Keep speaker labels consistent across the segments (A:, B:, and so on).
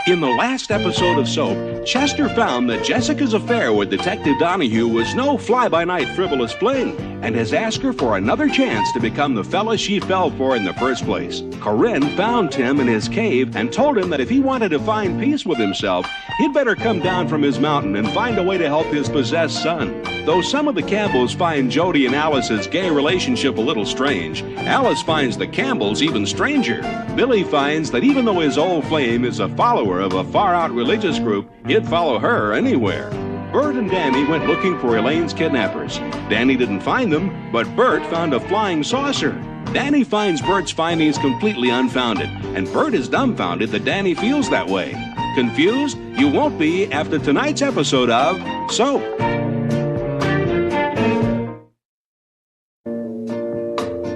A: In the last episode of Soap, Chester found that Jessica's affair with Detective Donahue was no fly-by-night frivolous fling, and has asked her for another chance to become the fella she fell for in the first place. Corinne found Tim in his cave and told him that if he wanted to find peace with himself, he'd better come down from his mountain and find a way to help his possessed son. Though some of the Campbells find Jody and Alice's gay relationship a little strange, Alice finds the Campbells even stranger. Billy finds that even though his old flame is a follower of a far-out religious group, he'd follow her anywhere. Bert and Danny went looking for Elaine's kidnappers. Danny didn't find them, but Bert found a flying saucer. Danny finds Bert's findings completely unfounded, and Bert is dumbfounded that Danny feels that way. Confused? You won't be after tonight's episode of Soap.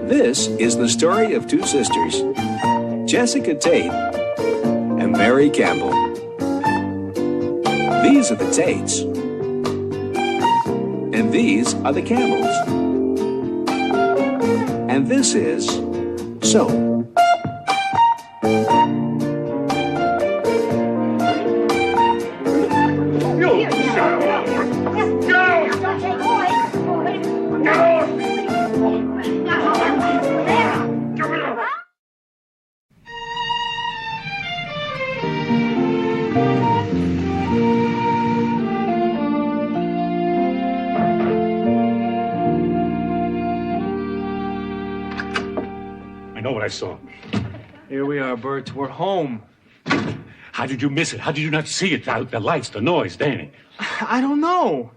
B: This is the story of two sisters, Jessica Tate and Mary Campbell. These are the Tates, and these are the Campbells. And this is Soap.
C: I saw.
D: Here we are, Bert. We're home.
C: How did you miss it? How did you not see it? The lights, the noise, Danny.
D: I don't know.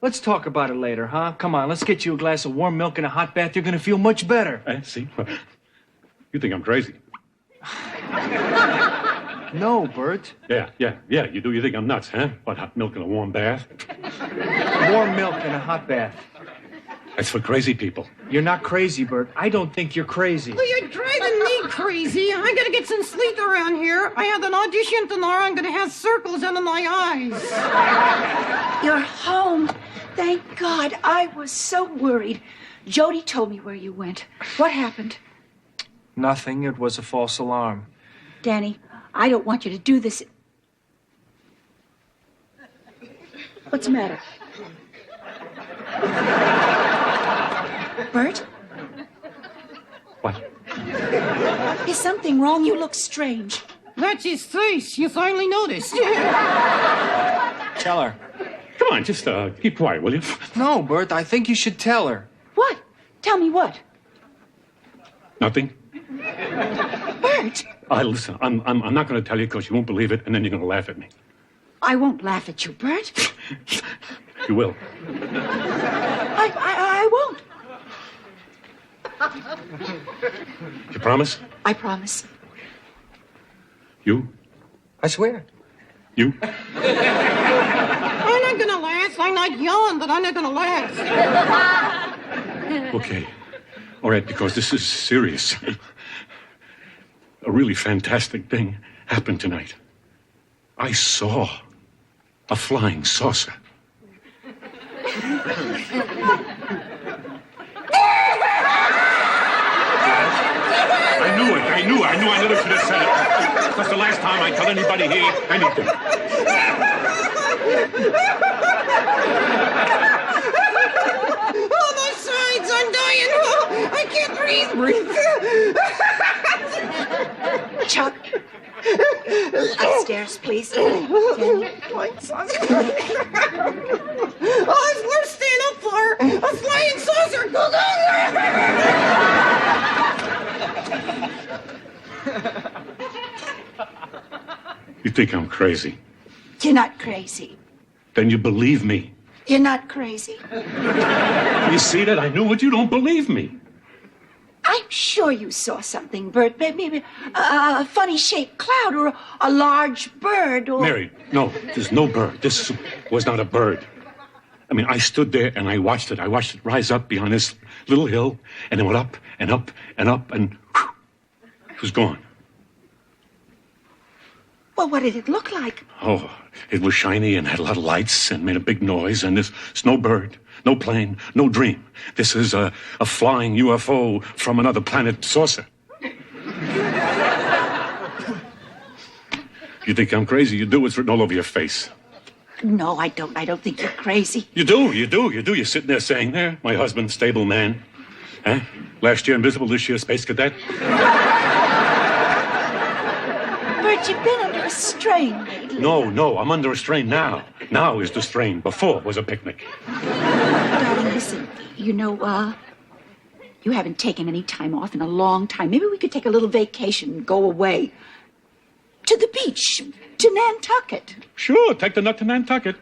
D: Let's talk about it later, huh? Come on, let's get you a glass of warm milk and a hot bath. You're going to feel much better.
C: See? You think I'm crazy?
D: No, Bert.
C: Yeah, you do. You think I'm nuts, huh? What, hot milk and a warm bath?
D: Warm milk and a hot bath.
C: That's for crazy people.
D: You're not crazy, Bert. I don't think you're crazy.
E: Well, you're driving me crazy. I gotta get some sleep around here. I had an audition tomorrow. I'm gonna have circles under my eyes.
F: You're home. Thank God. I was so worried. Jody told me where you went. What happened?
D: Nothing. It was a false alarm.
F: Danny, I don't want you to do this. What's the matter? Bert?
C: What?
F: Is something wrong? You look strange.
E: That's his face. You finally noticed.
D: Tell her.
C: Come on, just keep quiet, will you?
D: No, Bert, I think you should tell her.
F: What? Tell me what?
C: Nothing.
F: Bert!
C: Listen, I'm not going to tell you because you won't believe it, and then you're going to laugh at me.
F: I won't laugh at you, Bert.
C: You will.
F: I won't.
C: You promise?
F: I promise.
C: You?
D: I swear.
C: You?
E: I'm not gonna last. I'm not young, but I'm not gonna last.
C: Okay. All right, because this is serious. A really fantastic thing happened tonight. I saw a flying saucer. I knew I never should have said it. That's the last time I tell anybody here anything.
E: Oh, my sides, I'm dying. Oh, I can't breathe.
F: Chuck. Upstairs, please. Danny.
E: My saucer. Oh, it's worth staying up for. A flying saucer. Go, go.
C: You think I'm crazy?
F: You're not crazy.
C: Then you believe me.
F: You're not crazy.
C: You see that? I knew it. You don't believe me.
F: I'm sure you saw something, Bert. Maybe a funny-shaped cloud or a large bird or...
C: Mary, no, there's no bird. This was not a bird. I mean, I stood there and I watched it. I watched it rise up behind this little hill, and it went up and up and up, and whew, it was gone.
F: Well, what did it look like?
C: Oh, it was shiny and had a lot of lights and made a big noise, and it's no bird, no plane, no dream. This is a flying UFO from another planet saucer. You think I'm crazy? You do. It's written all over your face.
F: No, I don't. I don't think you're crazy.
C: You do. You're sitting there saying, there, my husband, stable man. Huh? Last year invisible, this year space cadet.
F: Bert, you've been under a strain lately.
C: No, I'm under a strain now. Now is the strain. Before was a picnic.
F: Darling, listen, you haven't taken any time off in a long time. Maybe we could take a little vacation and go away. To the beach, to Nantucket.
C: Sure, take the nut to Nantucket.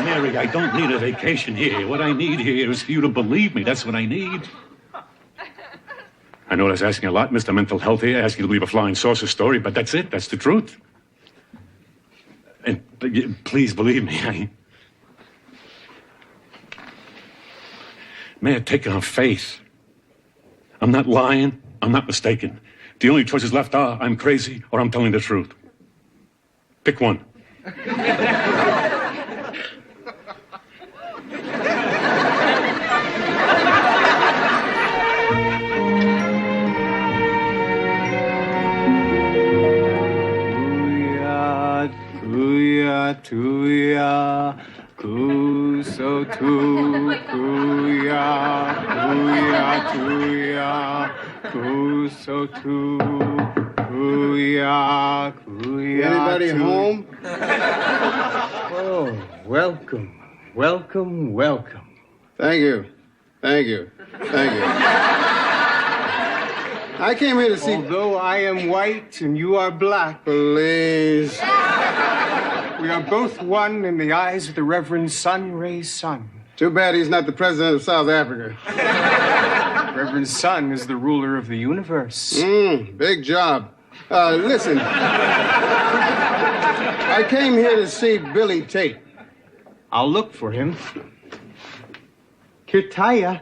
C: Mary, I don't need a vacation here. What I need here is for you to believe me. That's what I need. I know that's asking a lot, Mr. Mental Health here, ask you to believe a flying saucer story, but that's it. That's the truth. And please believe me, May I take on faith? I'm not lying. I'm not mistaken. The only choices left are I'm crazy or I'm telling the truth. Pick one.
G: Tuya, kuso tu, tuya, kuso tu, kuya.
H: Anybody home?
G: Oh, welcome.
H: Thank you. I came here to see...
G: Although I am white and you are black,
H: Please.
G: we are both one in the eyes of the Reverend Sun Rae's son.
H: Too bad he's not the president of South Africa.
G: Reverend Sun is the ruler of the universe.
H: Big job. Listen. I came here to see Billy Tate.
G: I'll look for him. Kitaya.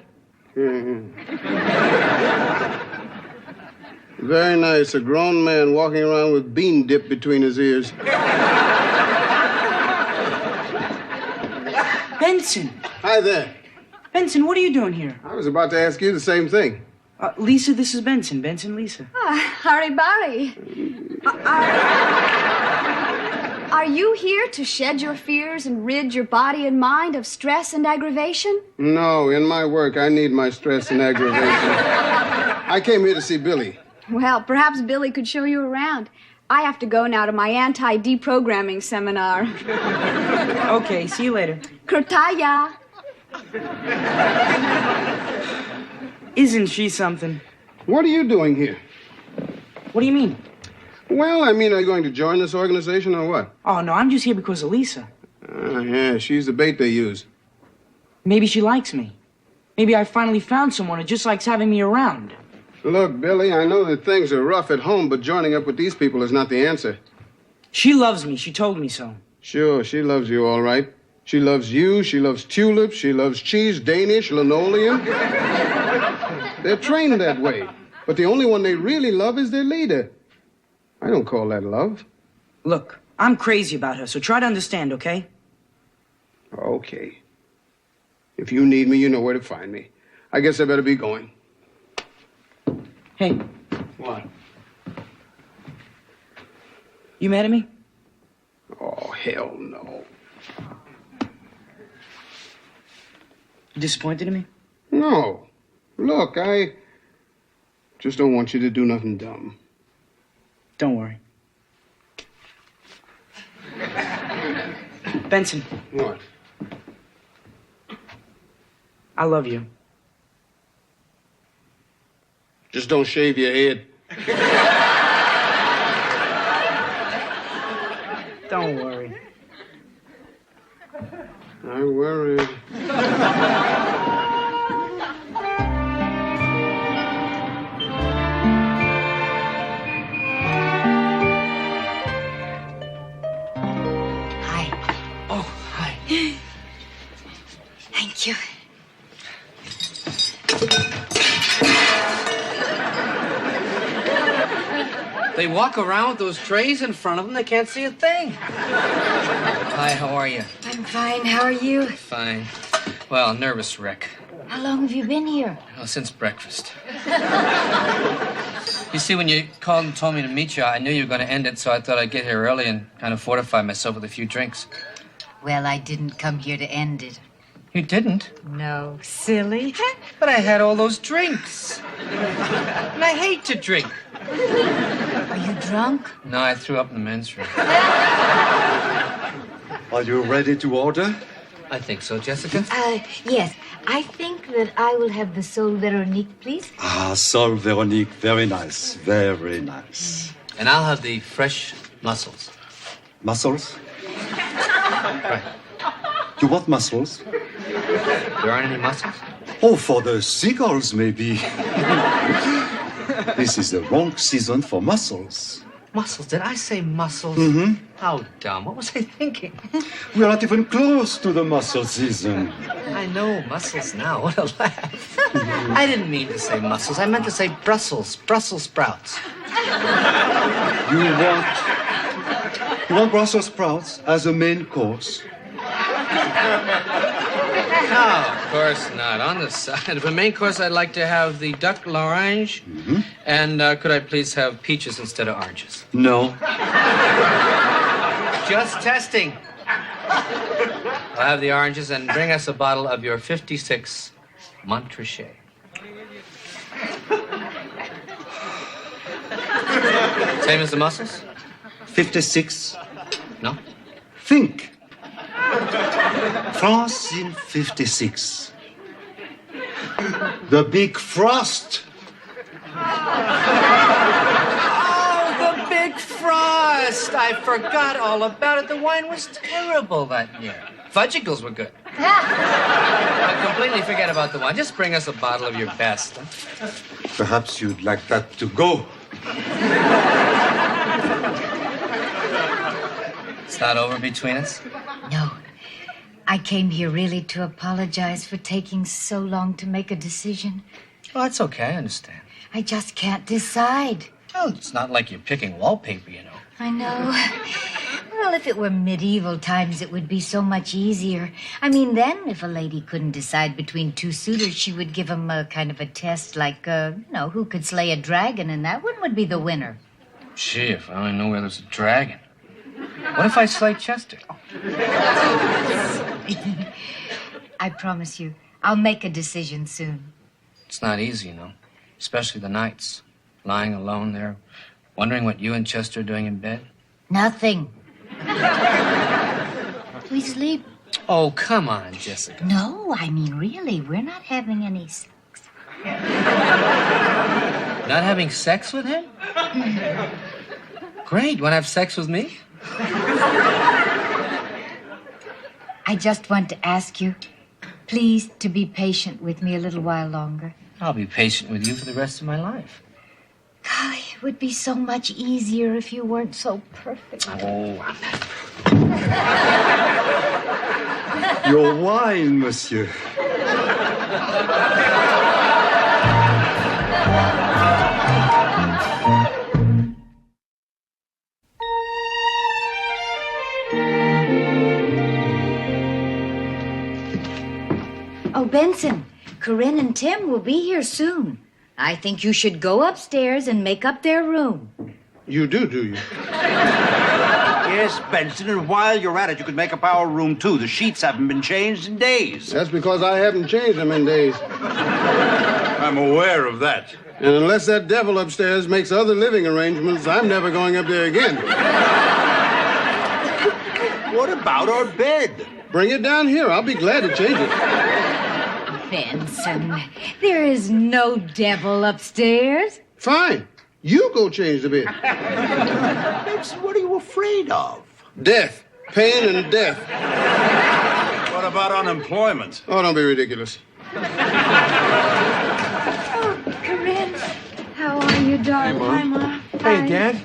H: Very nice. A grown man walking around with bean dip between his ears.
I: Benson!
H: Hi there.
I: Benson, what are you doing here?
H: I was about to ask you the same thing.
I: Lisa, this is Benson. Benson, Lisa.
J: Harry Barry. Are you here to shed your fears and rid your body and mind of stress and aggravation?
H: No, in my work, I need my stress and aggravation. I came here to see Billy.
J: Well, perhaps Billy could show you around. I have to go now to my anti-deprogramming seminar.
I: Okay, see you later.
J: Krotaya.
I: Isn't she something?
H: What are you doing here?
I: What do you mean?
H: Well, are you going to join this organization or what?
I: Oh, no, I'm just here because of Lisa.
H: Yeah, she's the bait they use.
I: Maybe she likes me. Maybe I finally found someone who just likes having me around.
H: Look, Billy, I know that things are rough at home, but joining up with these people is not the answer.
I: She loves me. She told me so.
H: Sure, she loves you all right. She loves you, she loves tulips, she loves cheese, Danish, linoleum. They're trained that way. But the only one they really love is their leader. I don't call that love.
I: Look, I'm crazy about her, so try to understand, okay?
H: Okay. If you need me, you know where to find me. I guess I better be going.
I: Hey.
H: What?
I: You mad at me?
H: Oh, hell no.
I: You disappointed in me?
H: No. Look, I just don't want you to do nothing dumb.
I: Don't worry. Benson.
H: What?
I: I love you.
H: Just don't shave your head.
I: Don't worry.
H: I worried.
F: Hi.
I: Oh, hi.
F: Thank you.
K: They walk around with those trays in front of them. They can't see a thing. Hi, how are you?
J: I'm fine. How are you?
K: Fine. Well, nervous wreck.
L: How long have you been here?
K: Oh, since breakfast. You see, when you called and told me to meet you, I knew you were going to end it, so I thought I'd get here early and kind of fortify myself with a few drinks.
L: Well, I didn't come here to end it.
K: You didn't?
L: No, silly.
K: But I had all those drinks. And I hate to drink.
L: Are you drunk?
K: No, I threw up in the men's room.
M: Are you ready to order?
K: I think so, Jessica.
L: Yes. I think that I will have the Sol Veronique, please.
M: Ah, Sol Veronique, very nice, very nice.
K: And I'll have the fresh mussels.
M: Mussels?
K: Right.
M: You want mussels?
K: There aren't any mussels?
M: Oh, for the seagulls, maybe. This is the wrong season for mussels.
K: Mussels? Did I say mussels?
M: Mm-hmm.
K: How dumb. What was I thinking?
M: We're not even close to the mussel season.
K: I know, mussels now. What a laugh. I didn't mean to say mussels. I meant to say Brussels sprouts.
M: You want Brussels sprouts as a main course?
K: No, of course not. On the side of the main course, I'd like to have the duck l'orange.
M: Mm-hmm.
K: And could I please have peaches instead of oranges?
M: No.
K: Just testing. I'll have the oranges and bring us a bottle of your 56 Montrachet. Same as the mussels?
M: 56.
K: No?
M: Think. France in 56. The big frost.
K: Oh, the big frost! I forgot all about it. The wine was terrible that year. Fudgicles were good. I completely forget about the wine. Just bring us a bottle of your best. Huh?
M: Perhaps you'd like that to go.
K: It's not over between us?
L: No. I came here really to apologize for taking so long to make a decision.
K: Well, that's okay. I understand.
L: I just can't decide.
K: Well, it's not like you're picking wallpaper, you know.
L: I know. Well, if it were medieval times, it would be so much easier. I mean, then, if a lady couldn't decide between two suitors, she would give them a kind of a test like, who could slay a dragon, and that one would be the winner.
K: Gee, if I only knew where there's a dragon. What if I slay Chester?
L: I promise you, I'll make a decision soon.
K: It's not easy, you know, especially the nights. Lying alone there, wondering what you and Chester are doing in bed.
L: Nothing. We sleep.
K: Oh, come on, Jessica.
L: No, I mean, really, we're not having any sex.
K: Not having sex with him? Great. Want to have sex with me?
L: I just want to ask you, please, to be patient with me a little while longer.
K: I'll be patient with you for the rest of my life.
L: Golly, it would be so much easier if you weren't so perfect.
K: Oh,
M: Your wine, monsieur.
L: Oh, Benson, Corinne and Tim will be here soon. I think you should go upstairs and make up their room.
H: You do you?
N: Yes, Benson, and while you're at it, you could make up our room, too. The sheets haven't been changed in days.
H: That's because I haven't changed them in days.
N: I'm aware of that.
H: And unless that devil upstairs makes other living arrangements, I'm never going up there again.
N: What about our bed?
H: Bring it down here. I'll be glad to change it.
L: Benson, there is no devil upstairs.
H: Fine. You go change the bed.
N: Benson, what are you afraid of?
H: Death. Pain and death.
N: What about unemployment?
H: Oh, don't be ridiculous.
L: Oh, Corinne, how are you, darling?
N: Hi, Mom.
L: Hi.
N: Hey, Dad.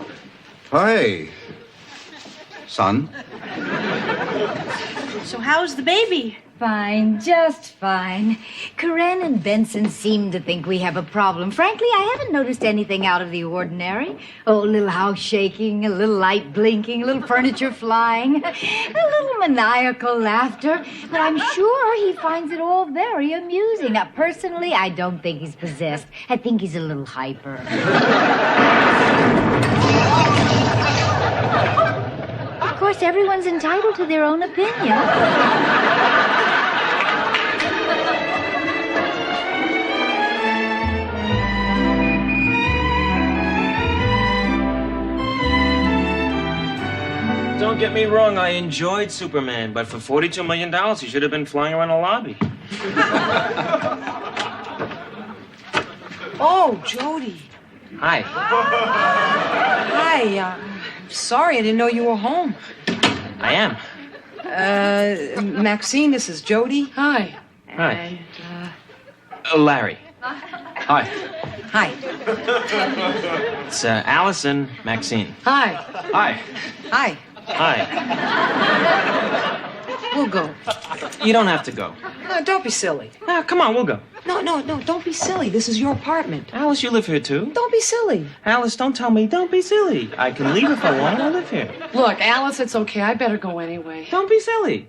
N: Hi. Son.
O: So how's the baby?
L: Fine, just fine. Corinne and Benson seem to think we have a problem. Frankly, I haven't noticed anything out of the ordinary. Oh, a little house shaking, a little light blinking, a little furniture flying, a little maniacal laughter. But I'm sure he finds it all very amusing. Now, personally, I don't think he's possessed. I think he's a little hyper. Of course, everyone's entitled to their own opinion.
I: Don't get me wrong, I enjoyed Superman, but for $42 million, he should have been flying around a lobby.
O: Oh, Jody.
I: Hi.
O: Hi. Sorry, I didn't know you were home.
I: I am.
O: Maxine, this is Jody. Hi.
I: Hi. Larry. Hi.
O: Hi.
I: It's Allison, Maxine.
O: Hi.
I: Hi.
O: Hi.
I: Hi.
O: We'll go.
I: You don't have to go.
O: No, don't be silly.
I: No, come on, we'll go.
O: No, don't be silly. This is your apartment.
I: Alice, you live here too?
O: Don't be silly.
I: Alice, don't tell me, don't be silly. I can leave if I want, I live here.
O: Look, Alice, it's okay. I better go anyway.
I: Don't be silly.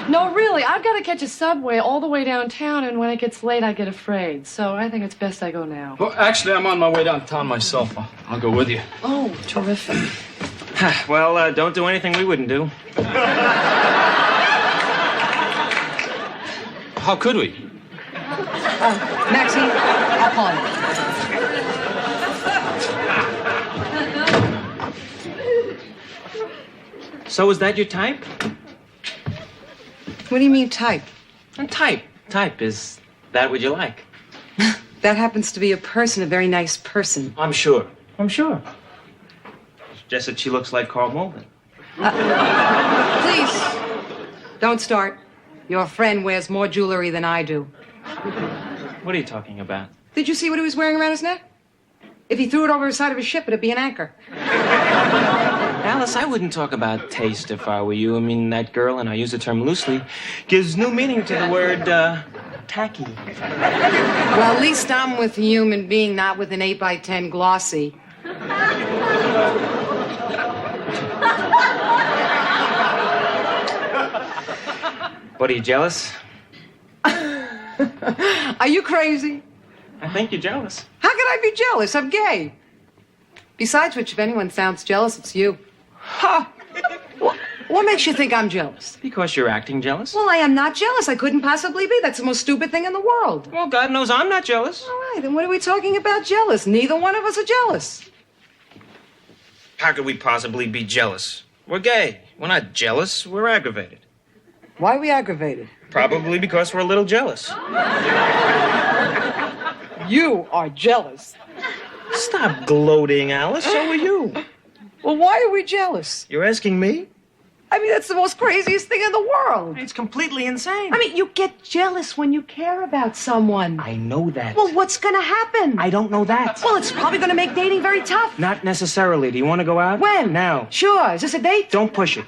O: No, really, I've got to catch a subway all the way downtown, and when it gets late, I get afraid. So I think it's best I go now.
D: Well, actually, I'm on my way downtown myself. I'll go with you.
O: Oh, terrific.
I: Well, don't do anything we wouldn't do.
D: How could we?
O: Maxine, I'll call you.
I: So is that your type?
O: What do you mean, type?
I: Type. Type. Is that what you like?
O: That happens to be a person, a very nice person.
I: I'm sure. I'm sure. Just that she looks like Carl Malden.
O: Please, don't start. Your friend wears more jewelry than I do.
I: What are you talking about?
O: Did you see what he was wearing around his neck? If he threw it over the side of his ship, it'd be an anchor.
I: Alice, I wouldn't talk about taste if I were you. I mean, that girl, and I use the term loosely, gives new meaning to the word, tacky.
O: Well, at least I'm with a human being, not with an 8x10 glossy.
I: What, are you jealous?
O: Are you crazy?
I: I think you're jealous.
O: How could I be jealous? I'm gay. Besides which, if anyone sounds jealous, it's you. Ha! What makes you think I'm jealous?
I: Because you're acting jealous.
O: Well, I am not jealous. I couldn't possibly be. That's the most stupid thing in the world.
I: Well, God knows I'm not jealous.
O: All right, then what are we talking about jealous? Neither one of us are jealous.
I: How could we possibly be jealous? We're gay. We're not jealous. We're aggravated.
O: Why are we aggravated?
I: Probably because we're a little jealous.
O: You are jealous.
I: Stop gloating, Alice. So are you.
O: Well, why are we jealous?
I: You're asking me?
O: I mean, that's the most craziest thing in the world.
I: It's completely insane.
O: I mean, you get jealous when you care about someone.
I: I know that.
O: Well, what's going to happen?
I: I don't know that.
O: Well, it's probably going to make dating very tough.
I: Not necessarily. Do you want to go out?
O: When?
I: Now.
O: Sure. Is this a date?
I: Don't push it.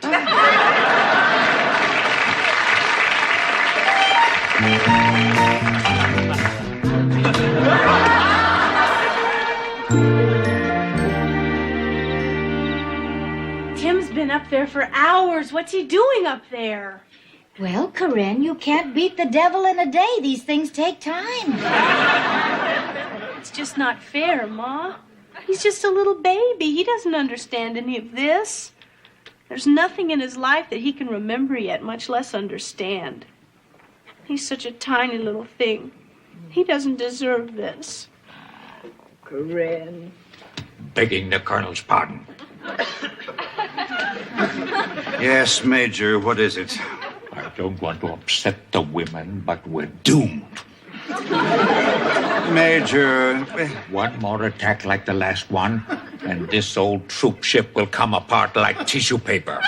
P: Tim's been up there for hours. What's he doing up there?
L: Well, Corinne, you can't beat the devil in a day. These things take time.
P: It's just not fair, Ma. He's just a little baby. He doesn't understand any of this. There's nothing in his life that he can remember yet, much less understand. He's such a tiny little thing. He doesn't deserve this.
L: Corinne.
Q: Begging the Colonel's pardon.
N: Yes, Major, what is it?
Q: I don't want to upset the women, but we're doomed.
N: Major...
Q: One more attack like the last one, and this old troop ship will come apart like tissue paper.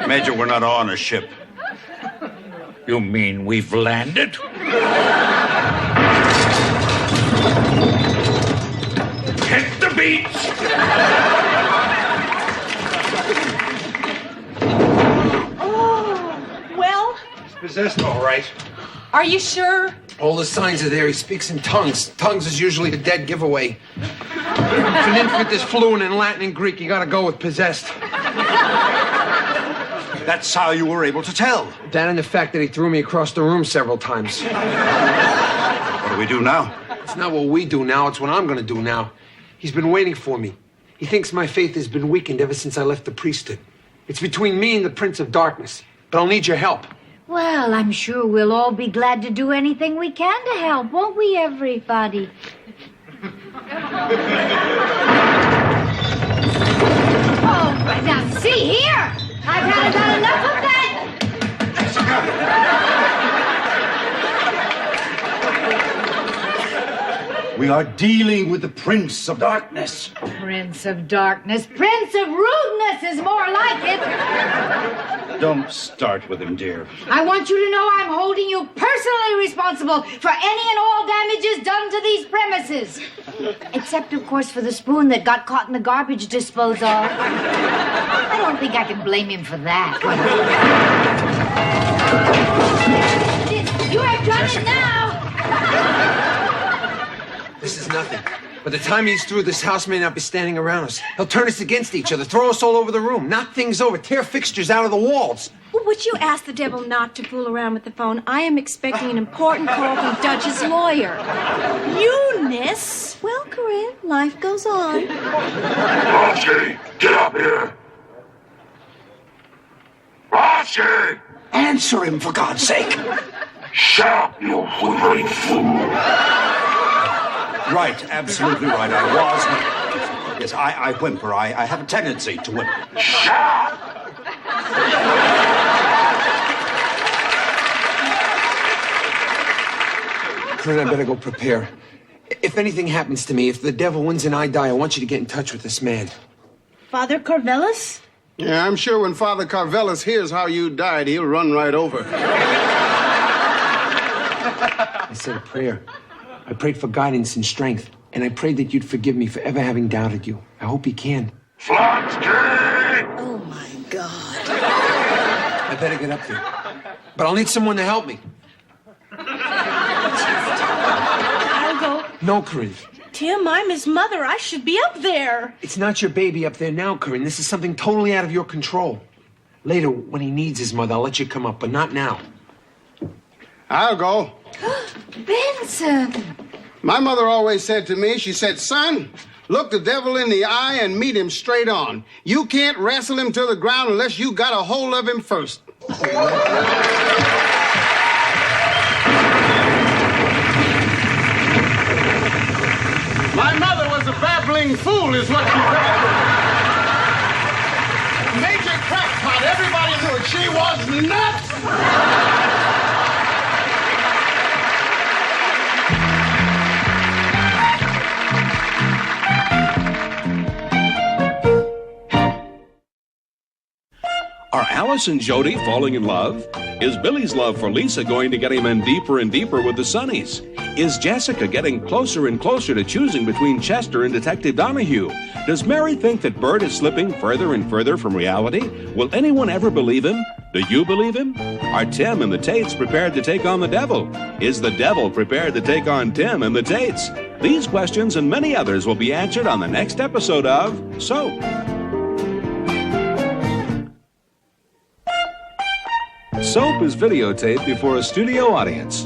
N: Major, we're not on a ship.
Q: You mean we've landed? Hit the beach!
O: Are you sure?
R: All the signs are there. He speaks in tongues. Tongues is usually a dead giveaway. If an infant is fluent in Latin and Greek, you gotta go with possessed.
N: That's how you were able to tell.
R: That and the fact that he threw me across the room several times.
N: What do we do now?
R: It's not what we do now, it's what I'm gonna do now. He's been waiting for me. He thinks my faith has been weakened ever since I left the priesthood. It's between me and the Prince of Darkness. But I'll need your help.
L: Well, I'm sure we'll all be glad to do anything we can to help, won't we, everybody? Oh, but now see here! I've had about enough of that!
N: We are dealing with the Prince of Darkness.
L: Prince of Darkness. Prince of Rudeness is more like it.
N: Don't start with him, dear.
L: I want you to know I'm holding you personally responsible for any and all damages done to these premises. Except, of course, for the spoon that got caught in the garbage disposal. I don't think I can blame him for that. You have done it now!
R: This is nothing. By the time he's through, this house may not be standing around us. He'll turn us against each other, throw us all over the room, knock things over, tear fixtures out of the walls.
S: Well, would you ask the devil not to fool around with the phone? I am expecting an important call from Dutch's lawyer. Eunice? Well, Corinne, life goes on.
T: Archie, get up here. Archie!
N: Answer him, for God's sake.
T: Shut up, you whimpering fool.
N: Right, absolutely right. I was. Yes, I whimper. I have a tendency to whimper.
T: Shut up!
R: Corinne, I better go prepare. If anything happens to me, if the devil wins and I die, I want you to get in touch with this man.
S: Father Carvelis?
H: Yeah, I'm sure when Father Carvelis hears how you died, he'll run right over.
R: I said a prayer. I prayed for guidance and strength, and I prayed that you'd forgive me for ever having doubted you. I hope he can.
S: Oh, my God.
R: I better get up there. But I'll need someone to help me.
P: I'll go.
R: No, Corinne.
P: Tim, I'm his mother. I should be up there.
R: It's not your baby up there now, Corinne. This is something totally out of your control. Later, when he needs his mother, I'll let you come up, but not now.
H: I'll go.
L: Benson!
H: My mother always said to me, she said, son, look the devil in the eye and meet him straight on. You can't wrestle him to the ground unless you got a hold of him first. My mother was a babbling fool, is what she said. Major crackpot, everybody knew it. She was nuts!
A: Are Alice and Jody falling in love? Is Billy's love for Lisa going to get him in deeper and deeper with the Sunnies? Is Jessica getting closer and closer to choosing between Chester and Detective Donahue? Does Mary think that Bert is slipping further and further from reality? Will anyone ever believe him? Do you believe him? Are Tim and the Tates prepared to take on the devil? Is the devil prepared to take on Tim and the Tates? These questions and many others will be answered on the next episode of Soap. Soap is videotaped before a studio audience.